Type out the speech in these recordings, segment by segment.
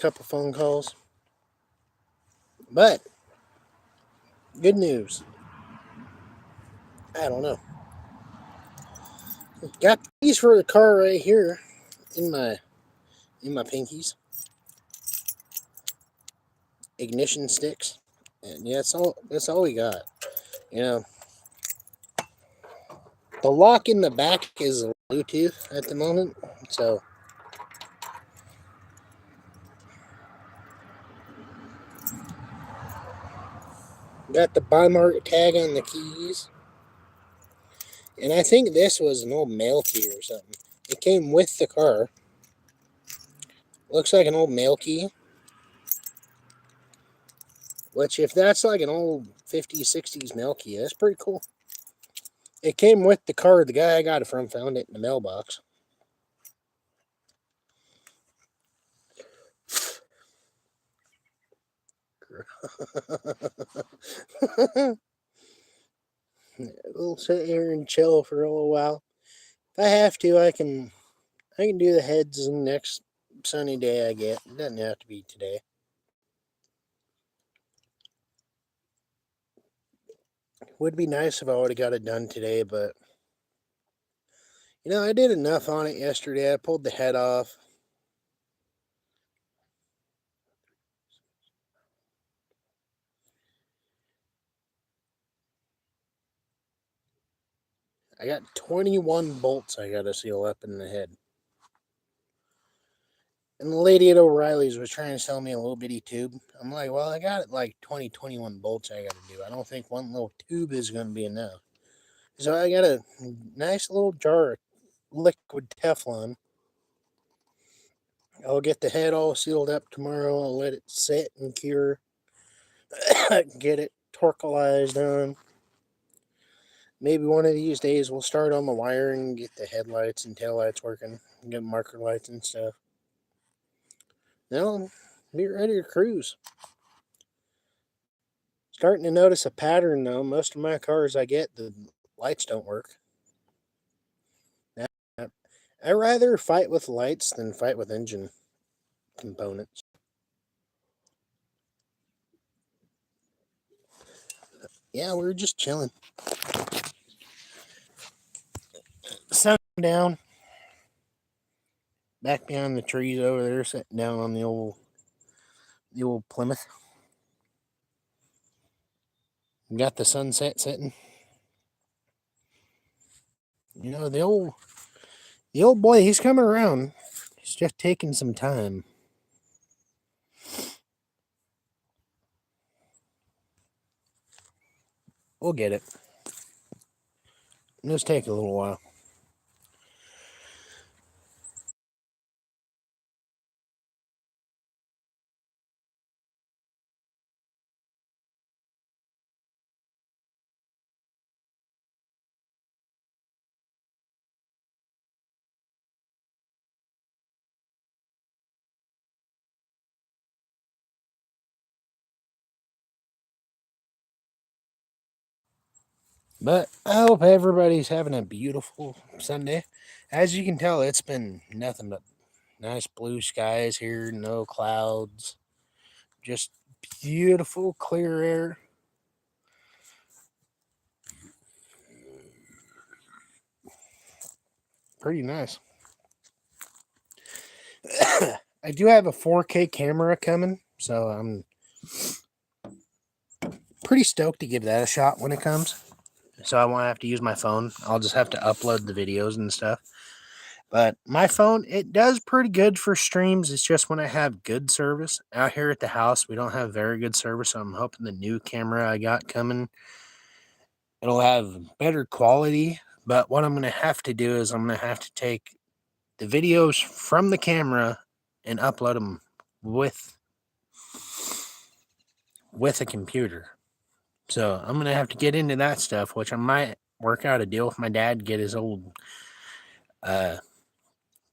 couple phone calls. But good news. I don't know. Got these for the car right here in my pinkies. Ignition sticks. And yeah, that's all we got. You know, the lock in the back is Bluetooth at the moment, so got the buy market tag on the keys. And I think this was an old mail key or something. It came with the car. Looks like an old mail key. Which, if that's like an old 50s, 60s mail key, that's pretty cool. It came with the car. The guy I got it from found it in the mailbox. We'll sit here and chill for a little while. If I have to, I can do the heads the next sunny day I get. It doesn't have to be today. Would be nice if I would have got it done today, but I did enough on it yesterday. I pulled the head off. I got 21 bolts I got to seal up in the head. And the lady at O'Reilly's was trying to sell me a little bitty tube. I'm like, well, I got like 21 bolts I got to do. I don't think one little tube is going to be enough. So I got a nice little jar of liquid Teflon. I'll get the head all sealed up tomorrow. I'll let it sit and cure. Get it torquilized on. Maybe one of these days we'll start on the wiring, get the headlights and taillights working, get marker lights and stuff. Then I'll be ready to cruise. Starting to notice a pattern though. Most of my cars I get, the lights don't work. I rather fight with lights than fight with engine components. Yeah, we were just chilling. Sun down. Back behind the trees over there, sitting down on the old Plymouth. Got the sunset setting. The old boy, he's coming around. He's just taking some time. We'll get it. It'll just take a little while. But I hope everybody's having a beautiful Sunday. As you can tell, it's been nothing but nice blue skies here, no clouds, just beautiful clear air. Pretty nice. I do have a 4K camera coming, so I'm pretty stoked to give that a shot when it comes. So I won't have to use my phone. I'll just have to upload the videos and stuff. But my phone, it does pretty good for streams. It's just when I have good service. Out here at the house, we don't have very good service. So I'm hoping the new camera I got coming, it'll have better quality. But what I'm going to have to do is I'm going to have to take the videos from the camera and upload them with a computer. So I'm going to have to get into that stuff, which I might work out a deal with my dad, get his old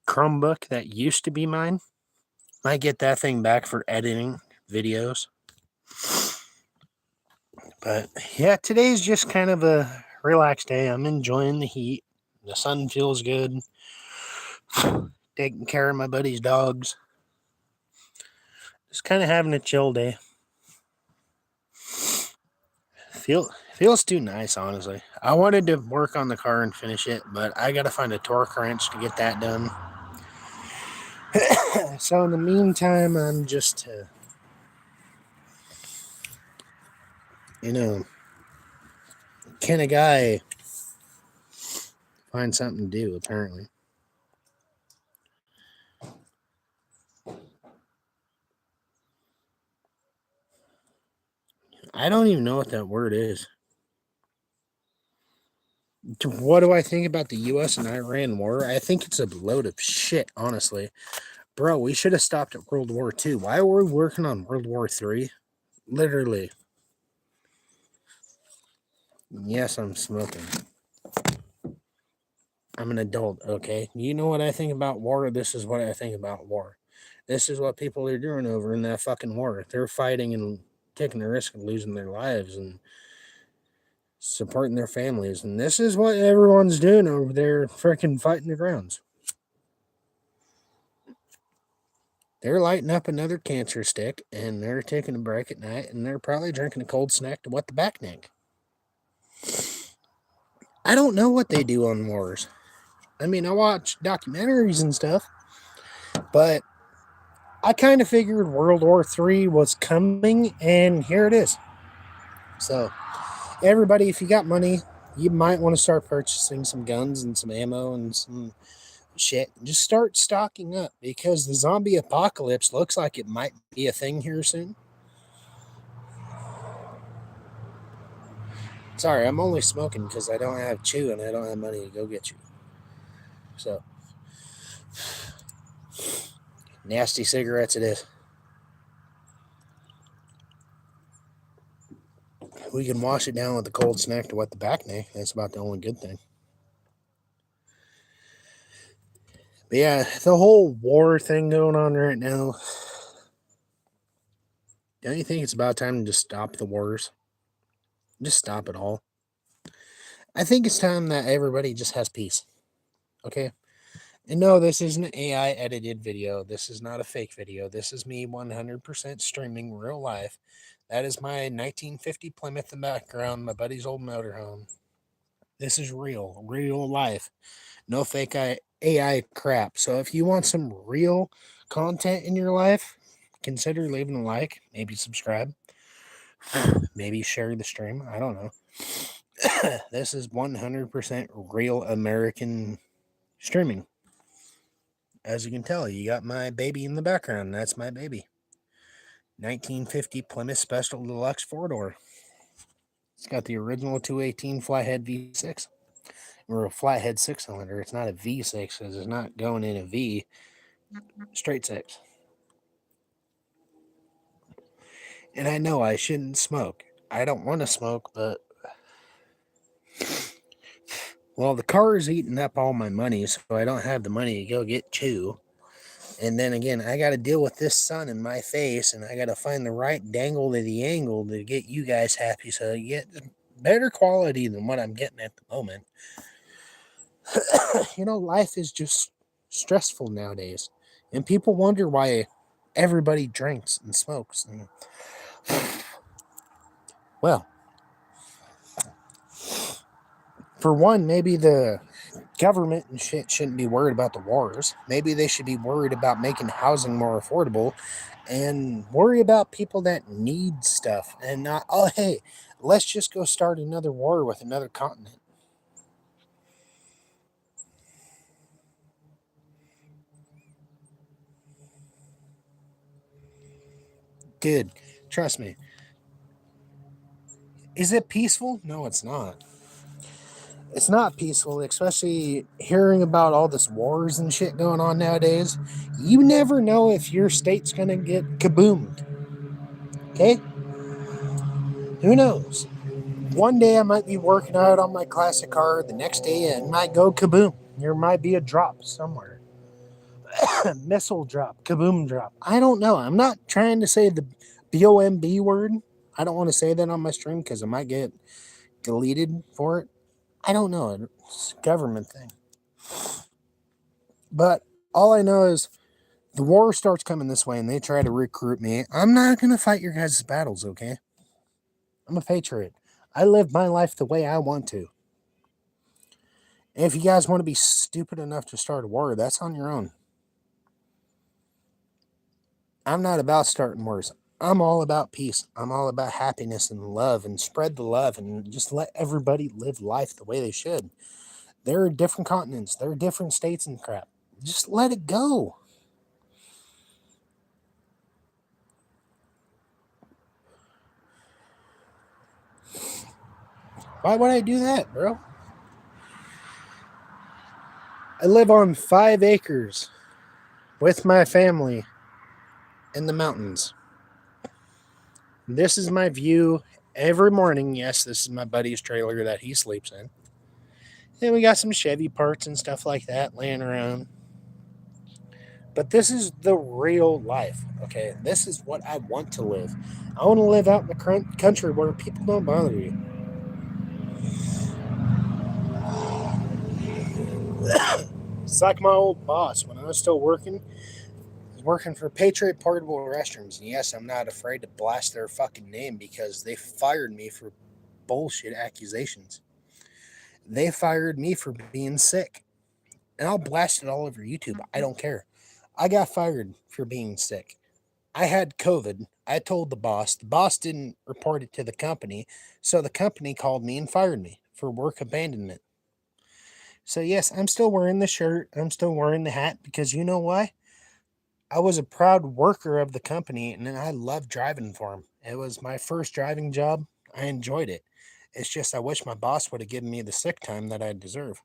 Chromebook that used to be mine. Might get that thing back for editing videos. But yeah, today's just kind of a relaxed day. I'm enjoying the heat. The sun feels good. Taking care of my buddy's dogs. Just kind of having a chill day. Feels too nice, honestly. I wanted to work on the car and finish it, but I gotta find a torque wrench to get that done. So in the meantime, I'm just, you know, can a guy find something to do? Apparently, I don't even know what that word is. What do I think about the U.S. and Iran war? I think it's a load of shit, honestly. Bro, we should have stopped at World War II. Why were we working on World War III? Literally. Yes, I'm smoking. I'm an adult, okay? You know what I think about war? This is what I think about war. This is what people are doing over in that fucking war. They're fighting and taking the risk of losing their lives and supporting their families. And this is what everyone's doing over there, freaking fighting the grounds. They're lighting up another cancer stick and they're taking a break at night and they're probably drinking a cold snack to wet the back neck. I don't know what they do on wars. I mean, I watch documentaries and stuff, but I kind of figured World War III was coming, and here it is. So, everybody, if you got money, you might want to start purchasing some guns and some ammo and some shit. Just start stocking up because the zombie apocalypse looks like it might be a thing here soon. Sorry, I'm only smoking because I don't have chew and I don't have money to go get you. So, nasty cigarettes it is. We can wash it down with a cold snack to wet the back neck. That's about the only good thing. But yeah, the whole war thing going on right now. Don't you think it's about time to just stop the wars? Just stop it all. I think it's time that everybody just has peace. Okay? And no, this isn't an AI edited video. This is not a fake video. This is me 100% streaming real life. That is my 1950 Plymouth in the background, my buddy's old motorhome. This is real life. No fake AI crap. So if you want some real content in your life, consider leaving a like, maybe subscribe, maybe share the stream. I don't know. This is 100% real American streaming. As you can tell, you got my baby in the background. That's my baby. 1950 Plymouth Special Deluxe 4-door. It's got the original 218 flathead V6. Or a flathead 6-cylinder. It's not a V6 because it's not going in a V. Straight 6. And I know I shouldn't smoke. I don't want to smoke, but well, the car is eating up all my money, so I don't have the money to go get chew. And then again, I got to deal with this sun in my face, and I got to find the right dangle to the angle to get you guys happy so you get better quality than what I'm getting at the moment. Life is just stressful nowadays, and people wonder why everybody drinks and smokes. And well, for one, maybe the government and shit shouldn't be worried about the wars. Maybe they should be worried about making housing more affordable and worry about people that need stuff and not, oh, hey, let's just go start another war with another continent. Dude, trust me. Is it peaceful? No, it's not. It's not peaceful, especially hearing about all this wars and shit going on nowadays. You never know if your state's gonna get kaboomed. Okay? Who knows? One day I might be working out on my classic car. The next day it might go kaboom. There might be a drop somewhere. Missile drop, kaboom drop. I don't know. I'm not trying to say the BOMB word. I don't want to say that on my stream because I might get deleted for it. I don't know. It's a government thing. But all I know is the war starts coming this way and they try to recruit me, I'm not going to fight your guys' battles, okay? I'm a patriot. I live my life the way I want to. And if you guys want to be stupid enough to start a war, that's on your own. I'm not about starting wars. I'm all about peace. I'm all about happiness and love and spread the love and just let everybody live life the way they should. There are different continents, there are different states and crap. Just let it go. Why would I do that, bro? I live on 5 acres with my family in the mountains. This is my view every morning. Yes, this is my buddy's trailer that he sleeps in. And we got some Chevy parts and stuff like that laying around. But this is the real life, okay? This is what I want to live. I want to live out in the country where people don't bother you. It's like my old boss when I was still working. I was working for Patriot Portable Restrooms. And yes, I'm not afraid to blast their fucking name because they fired me for bullshit accusations. They fired me for being sick. And I'll blast it all over YouTube. I don't care. I got fired for being sick. I had COVID. I told the boss. The boss didn't report it to the company. So the company called me and fired me for work abandonment. So, yes, I'm still wearing the shirt. I'm still wearing the hat because you know why? I was a proud worker of the company and I loved driving for them. It was my first driving job. I enjoyed it. It's just I wish my boss would have given me the sick time that I deserve.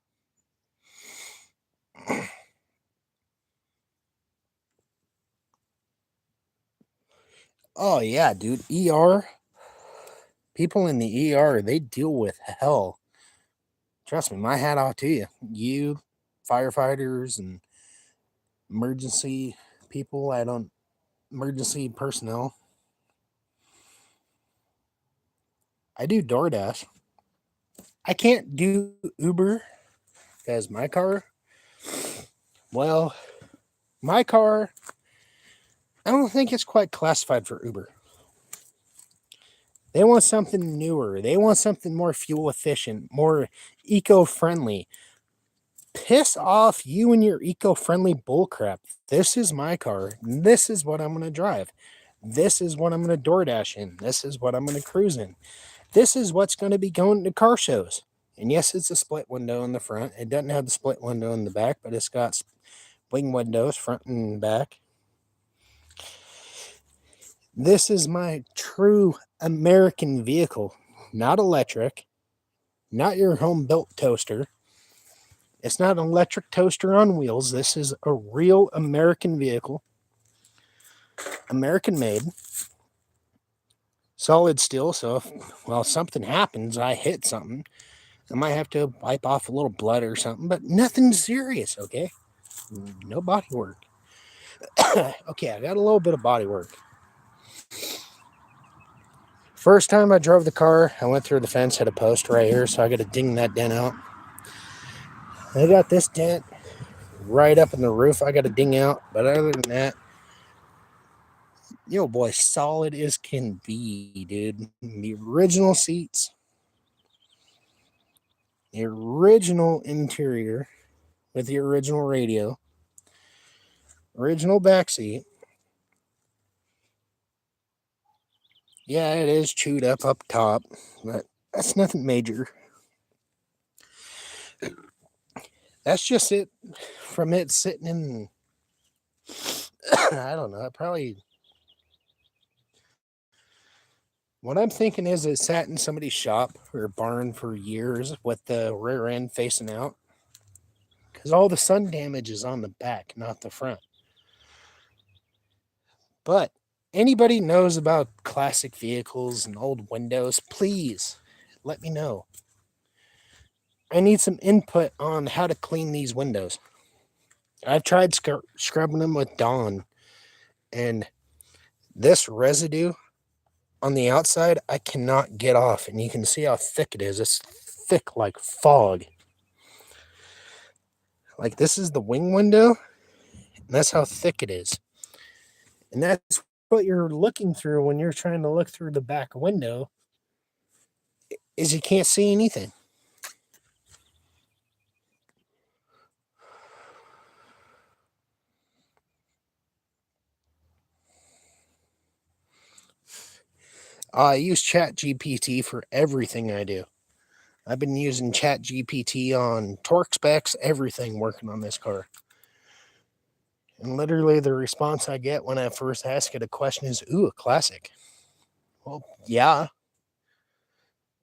Oh, yeah, dude. ER. People in the ER, they deal with hell. Trust me, my hat off to you. You, firefighters, and emergency people, emergency personnel. I do DoorDash. I can't do Uber because well, my car, I don't think it's quite classified for Uber. They want something newer. They want something more fuel efficient, more eco friendly. Piss off you and your eco friendly bullcrap. This is my car. This is what I'm going to drive. This is what I'm going to DoorDash in. This is what I'm going to cruise in. This is what's going to be going to car shows. And yes, it's a split window in the front. It doesn't have the split window in the back, but it's got wing windows front and back. This is my true American vehicle, not electric, not your home built toaster. It's not an electric toaster on wheels. This is a real American vehicle, American made, solid steel. So if, something happens, I hit something, I might have to wipe off a little blood or something, but nothing serious, okay? No body work. Okay, I got a little bit of body work. First time I drove the car, I went through the fence, had a post right here, so I got to ding that dent out. I got this dent right up in the roof I got to ding out, but other than that, yo boy, solid as can be, dude. The original seats, the original interior with the original radio, original back seat. Yeah, it is chewed up top, but that's nothing major. That's just it from it sitting in, I don't know, probably. What I'm thinking is it sat in somebody's shop or barn for years with the rear end facing out. Because all the sun damage is on the back, not the front. But anybody knows about classic vehicles and old windows, please let me know. I need some input on how to clean these windows. I've tried scrubbing them with Dawn, and this residue on the outside, I cannot get off, and you can see how thick it is. It's thick like fog. Like, this is the wing window, And that's how thick it is. And that's what you're looking through when you're trying to look through the back window, is you can't see anything. I use Chat GPT for everything I do. I've been using Chat GPT on torque specs, everything working on this car. And literally the response I get when I first ask it a question is, ooh, a classic. Well, yeah.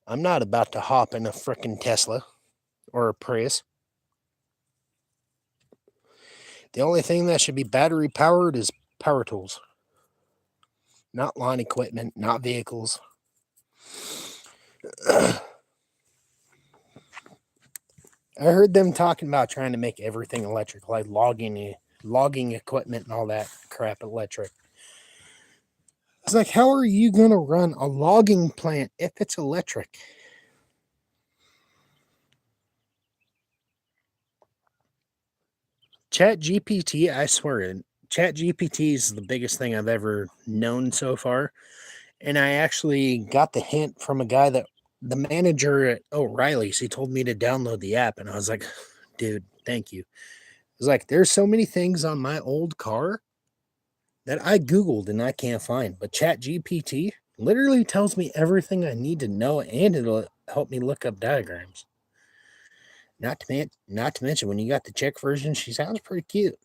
I'm not about to hop in a frickin' Tesla or a Prius. The only thing that should be battery powered is power tools. Not lawn equipment, not vehicles. I heard them talking about trying to make everything electric, like logging equipment and all that crap electric. It's like, how are you going to run a logging plant if it's electric? Chat GPT, I swear, Chat GPT is the biggest thing I've ever known so far. And I actually got the hint from a guy that the manager at O'Reilly's, he told me to download the app. And I was like, dude, thank you. It's like, there's so many things on my old car that I Googled and I can't find. But Chat GPT literally tells me everything I need to know, and it'll help me look up diagrams. Not to mention, when you got the chick version, she sounds pretty cute.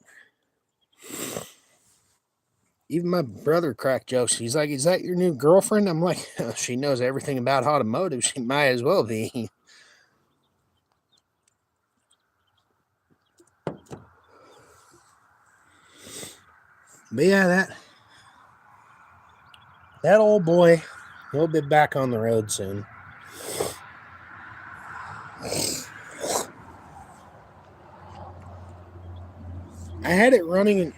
Even my brother cracked jokes. He's like, "Is that your new girlfriend?" I'm like, "She knows everything about automotive. She might as well be." But yeah, that old boy, he'll be back on the road soon. I had it running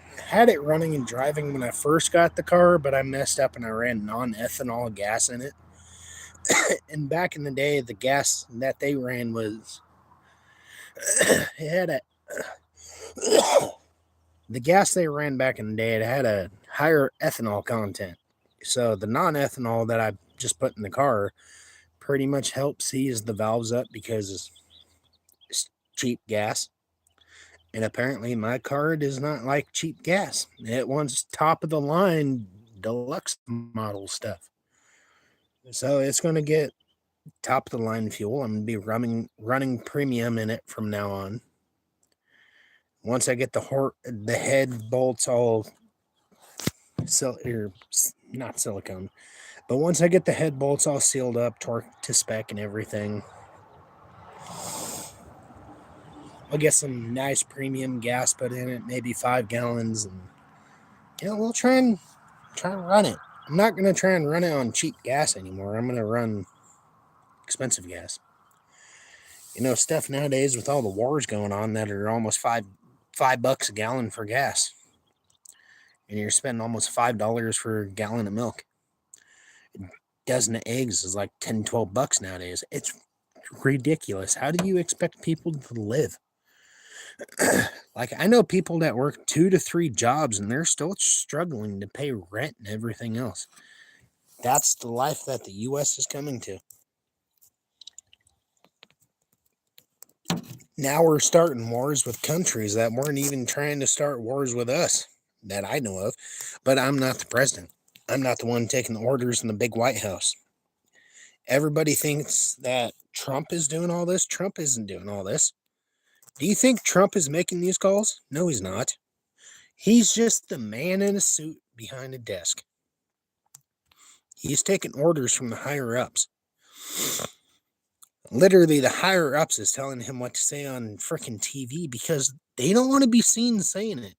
and driving when I first got the car, but I messed up and I ran non-ethanol gas in it. And back in the day, the gas that they ran was it had a the gas they ran back in the day, it had a higher ethanol content. So the non-ethanol that I just put in the car pretty much helps seize the valves up because it's cheap gas. And apparently my car does not like cheap gas. It wants top of the line deluxe model stuff. So it's going to get top of the line fuel. I'm going to be running premium in it from now on. Once I get the head bolts all not silicone, but once I get the head bolts all sealed up, torque to spec and everything, I'll get some nice premium gas put in it, maybe 5 gallons, and we'll try and run it. I'm not gonna try and run it on cheap gas anymore. I'm gonna run expensive gas. Stuff nowadays with all the wars going on that are almost $5 a gallon for gas, and you're spending almost $5 for a gallon of milk. A dozen of eggs is like $10-12 nowadays. It's ridiculous. How do you expect people to live? Like, I know people that work 2 to 3 jobs and they're still struggling to pay rent and everything else. That's the life that the U.S. is coming to. Now we're starting wars with countries that weren't even trying to start wars with us, that I know of. But I'm not the president. I'm not the one taking the orders in the big White House. Everybody thinks that Trump is doing all this. Trump isn't doing all this. Do you think Trump is making these calls? No, he's not. He's just the man in a suit behind a desk. He's taking orders from the higher ups. Literally, the higher ups is telling him what to say on freaking TV because they don't want to be seen saying it.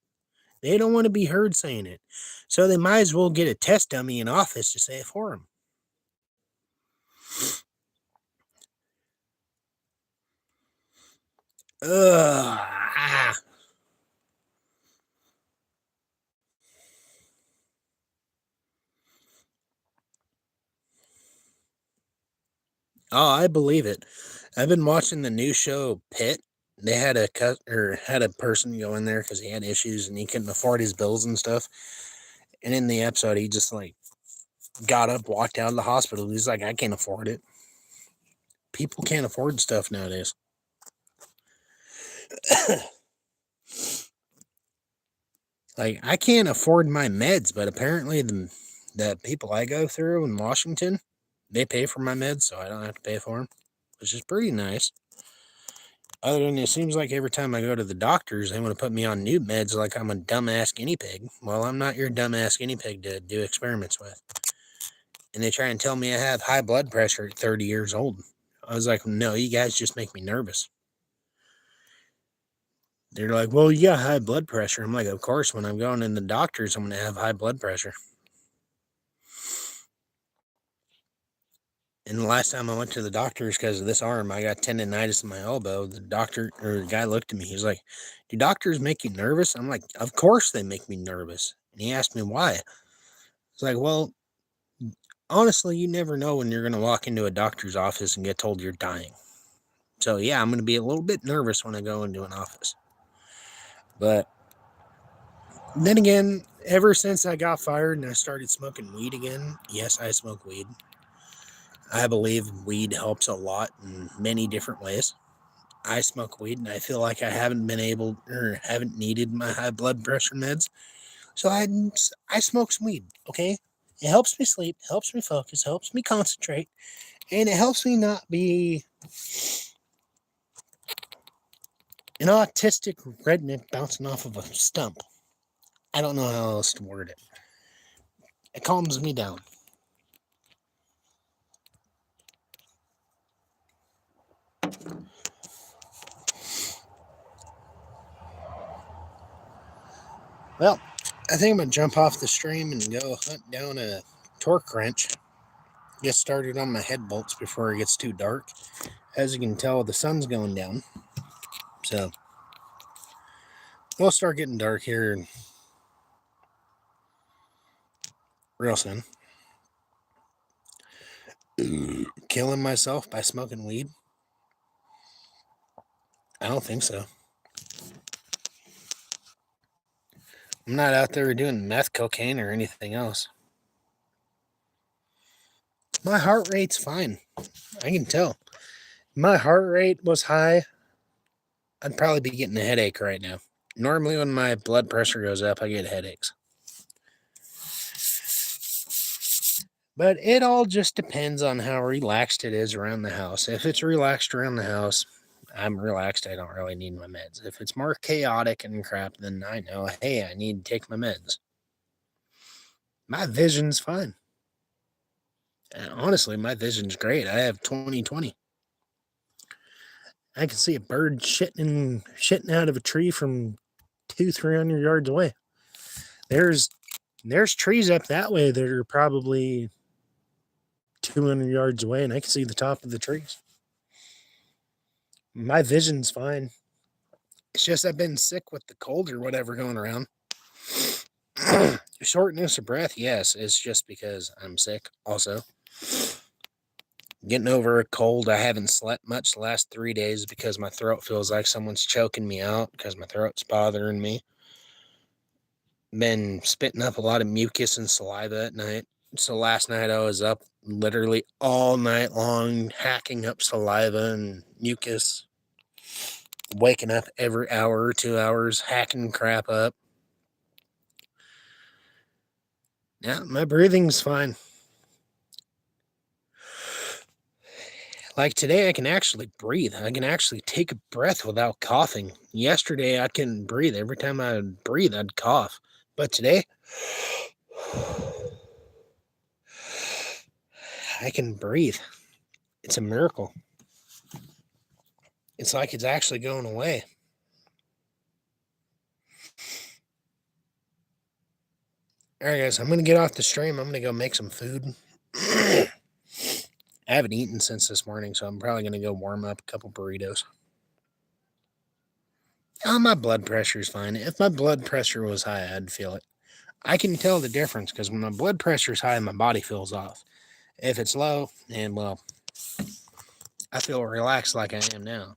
They don't want to be heard saying it. So they might as well get a test dummy in office to say it for him. Ugh. Oh, I believe it. I've been watching the new show Pit. they had a person go in there because he had issues and he couldn't afford his bills and stuff. And in the episode, he just like got up, walked out of the hospital. He's like, I can't afford it. People can't afford stuff nowadays. Like, I can't afford my meds, but apparently the people I go through in Washington, they pay for my meds, so I don't have to pay for them, which is pretty nice. Other than it seems like every time I go to the doctors, they want to put me on new meds like I'm a dumbass guinea pig. Well, I'm not your dumbass guinea pig to do experiments with. And they try and tell me I have high blood pressure at 30 years old. I was like, no, you guys just make me nervous. They're like, well, you got high blood pressure. I'm like, of course, when I'm going in the doctors, I'm going to have high blood pressure. And the last time I went to the doctors because of this arm, I got tendonitis in my elbow. The doctor or the guy looked at me. He's like, do doctors make you nervous? I'm like, of course they make me nervous. And he asked me why. It's like, well, honestly, you never know when you're going to walk into a doctor's office and get told you're dying. So, yeah, I'm going to be a little bit nervous when I go into an office. But then again, ever since I got fired and I started smoking weed again, yes, I smoke weed. I believe weed helps a lot in many different ways. I smoke weed and I feel like I haven't been able or haven't needed my high blood pressure meds. So I smoke some weed, okay? It helps me sleep, helps me focus, helps me concentrate, and it helps me not be an autistic redneck bouncing off of a stump. I don't know how else to word it. It calms me down. Well, I think I'm going to jump off the stream and go hunt down a torque wrench. Get started on my head bolts before it gets too dark. As you can tell, the sun's going down. So, it'll start getting dark here real soon. Killing myself by smoking weed? I don't think so. I'm not out there doing meth, cocaine, or anything else. My heart rate's fine. I can tell. My heart rate was high. I'd probably be getting a headache right now. Normally, when my blood pressure goes up, I get headaches. But it all just depends on how relaxed it is around the house. If it's relaxed around the house, I'm relaxed. I don't really need my meds. If it's more chaotic and crap, then I know, hey, I need to take my meds. My vision's fine. And honestly, my vision's great. I have 20/20. I can see a bird shitting out of a tree from 200-300 yards away. There's trees up that way that are probably 200 yards away, and I can see the top of the trees. My vision's fine. It's just I've been sick with the cold or whatever going around. Shortness of breath, yes. It's just because I'm sick also. Getting over a cold. I haven't slept much the last 3 days because my throat feels like someone's choking me out because my throat's bothering me. Been spitting up a lot of mucus and saliva at night. So last night I was up literally all night long hacking up saliva and mucus. Waking up every hour or 2 hours, hacking crap up. Yeah, my breathing's fine. Like today, I can actually breathe. I can actually take a breath without coughing. Yesterday, I couldn't breathe. Every time I would breathe, I'd cough. But today, I can breathe. It's a miracle. It's like it's actually going away. All right, guys, I'm going to get off the stream. I'm going to go make some food. I haven't eaten since this morning, so I'm probably going to go warm up a couple burritos. Oh, my blood pressure's fine. If my blood pressure was high, I'd feel it. I can tell the difference because when my blood pressure's high, my body feels off. If it's low, and well, I feel relaxed like I am now.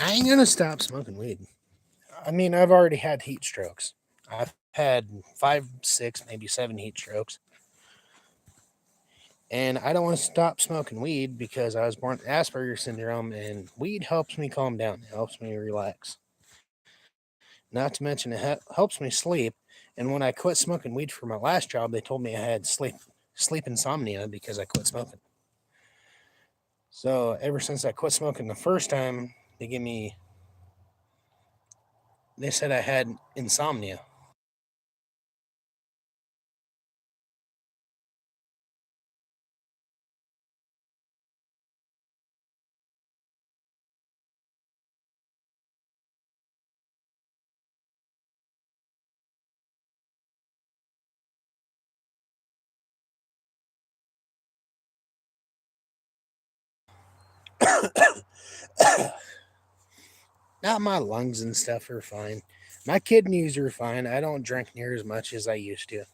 I ain't gonna stop smoking weed. I mean, I've already had heat strokes. I've had 5, 6, maybe 7 heat strokes. And I don't want to stop smoking weed because I was born with Asperger's syndrome, and weed helps me calm down. It helps me relax. Not to mention, it helps me sleep. And when I quit smoking weed for my last job, they told me I had sleep insomnia because I quit smoking. So ever since I quit smoking the first time, they said I had insomnia. Not my lungs and stuff are fine. My kidneys are fine. I don't drink near as much as I used to.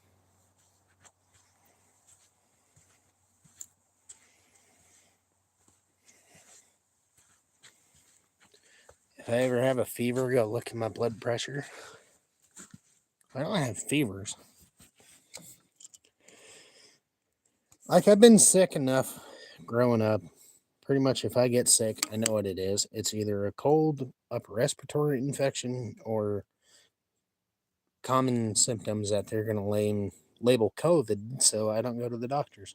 If I ever have a fever, go look at my blood pressure. I don't have fevers. Like, I've been sick enough growing up. Pretty much, if I get sick, I know what it is. It's either a cold, upper respiratory infection, or common symptoms that they're going to label COVID, so I don't go to the doctors.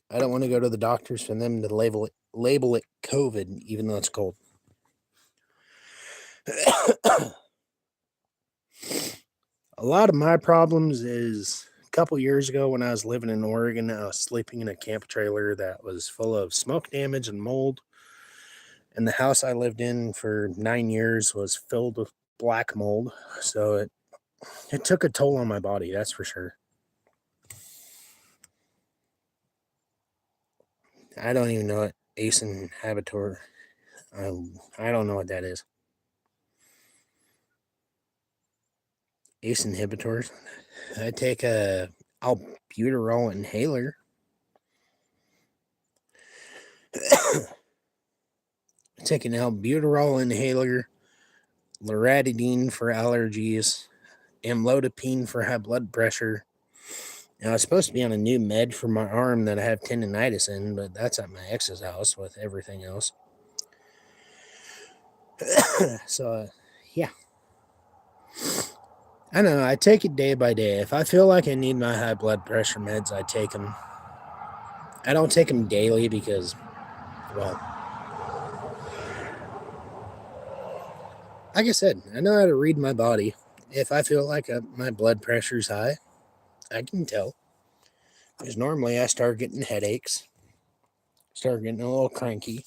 I don't want to go to the doctors for them to label it COVID, even though it's cold. A lot of my problems is a couple years ago when I was living in Oregon, I was sleeping in a camp trailer that was full of smoke damage and mold. And the house I lived in for 9 years was filled with black mold. So it took a toll on my body, that's for sure. I don't even know what ACE inhibitor. I don't know what that is. ACE inhibitors. I take a albuterol inhaler. I take an albuterol inhaler, loratadine for allergies, amlodipine for high blood pressure. Now, I was supposed to be on a new med for my arm that I have tendonitis in, but that's at my ex's house with everything else. So, yeah. I don't know. I take it day by day. If I feel like I need my high blood pressure meds, I take them. I don't take them daily because, well, like I said, I know how to read my body. If I feel like my blood pressure's high, I can tell. Because normally I start getting headaches, start getting a little cranky,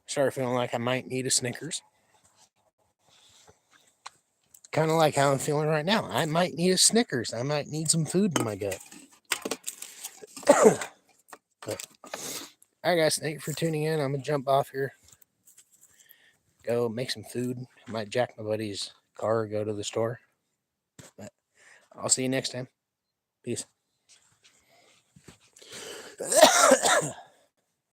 start feeling like I might need a Snickers. Kind of like how I'm feeling right now. I might need a Snickers. I might need some food in my gut. But, all right, guys, thank you for tuning in. I'm going to jump off here, go make some food. I might jack my buddy's car, go to the store. But I'll see you next time. Peace.